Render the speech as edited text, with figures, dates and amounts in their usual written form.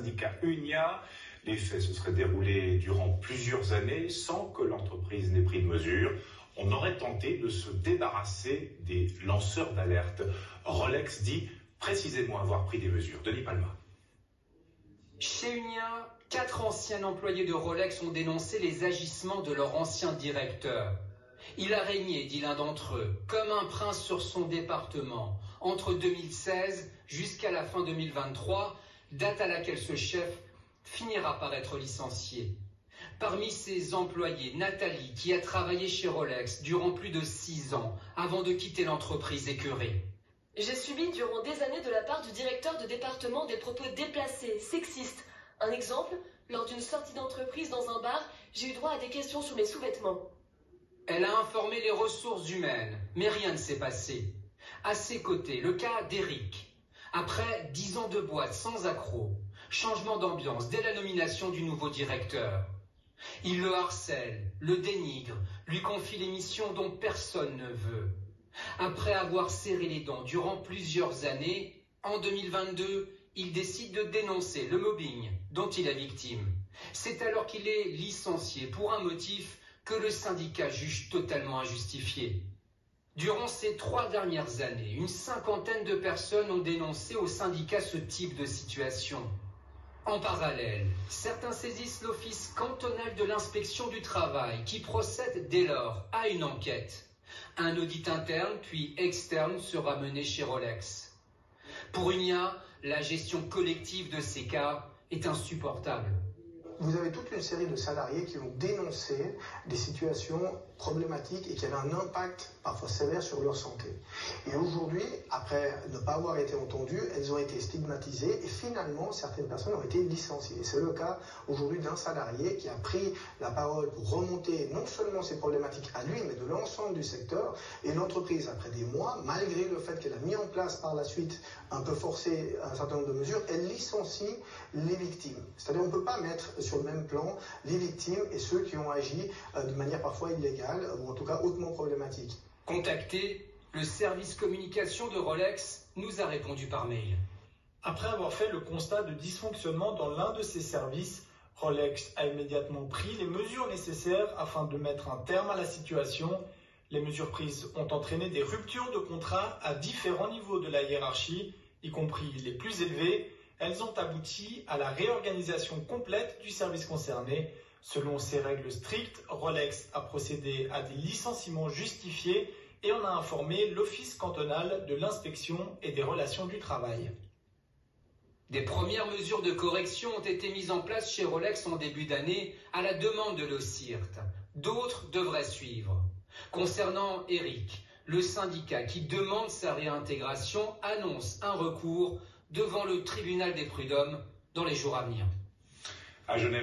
syndicat Unia. Les faits se seraient déroulés durant plusieurs années sans que l'entreprise n'ait pris de mesures. On aurait tenté de se débarrasser des lanceurs d'alerte. Rolex dit précisément avoir pris des mesures. Denis Palma. Chez Unia, 4 anciens employés de Rolex ont dénoncé les agissements de leur ancien directeur. Il a régné, dit l'un d'entre eux, comme un prince sur son département, entre 2016 jusqu'à la fin 2023, date à laquelle ce chef finira par être licencié. Parmi ses employés, Nathalie, qui a travaillé chez Rolex durant plus de 6 ans, avant de quitter l'entreprise écœurée. J'ai subi durant des années de la part du directeur de département des propos déplacés, sexistes. Un exemple, lors d'une sortie d'entreprise dans un bar, j'ai eu droit à des questions sur mes sous-vêtements. Elle a informé les ressources humaines, mais rien ne s'est passé. À ses côtés, le cas d'Eric. Après 10 ans de boîte sans accroc, changement d'ambiance dès la nomination du nouveau directeur. Il le harcèle, le dénigre, lui confie les missions dont personne ne veut. Après avoir serré les dents durant plusieurs années, en 2022, il décide de dénoncer le mobbing dont il est victime. C'est alors qu'il est licencié pour un motif que le syndicat juge totalement injustifié. Durant ces 3 dernières années, une 50aine de personnes ont dénoncé au syndicat ce type de situation. En parallèle, certains saisissent l'office cantonal de l'inspection du travail qui procède dès lors à une enquête. Un audit interne puis externe sera mené chez Rolex. Pour Unia, la gestion collective de ces cas est insupportable. Vous avez toute une série de salariés qui ont dénoncé des situations problématiques et qui avaient un impact parfois sévère sur leur santé. Et aujourd'hui, après ne pas avoir été entendues, elles ont été stigmatisées et finalement certaines personnes ont été licenciées. C'est le cas aujourd'hui d'un salarié qui a pris la parole pour remonter non seulement ses problématiques à lui, mais de l'ensemble du secteur. Et l'entreprise, après des mois, malgré le fait qu'elle a mis en place par la suite un peu forcé un certain nombre de mesures, elle licencie les victimes. C'est-à-dire on ne peut pas mettre sur le même plan les victimes et ceux qui ont agi de manière parfois illégale ou en tout cas hautement problématique. Contacté, le service communication de Rolex nous a répondu par mail. Après avoir fait le constat de dysfonctionnement dans l'un de ses services, Rolex a immédiatement pris les mesures nécessaires afin de mettre un terme à la situation. Les mesures prises ont entraîné des ruptures de contrat à différents niveaux de la hiérarchie, y compris les plus élevés. Elles ont abouti à la réorganisation complète du service concerné. Selon ces règles strictes, Rolex a procédé à des licenciements justifiés et en a informé l'Office cantonal de l'inspection et des relations du travail. Des premières mesures de correction ont été mises en place chez Rolex en début d'année à la demande de l'OCIRT. D'autres devraient suivre. Concernant Eric, le syndicat qui demande sa réintégration annonce un recours devant le tribunal des prud'hommes dans les jours à venir. À Genève.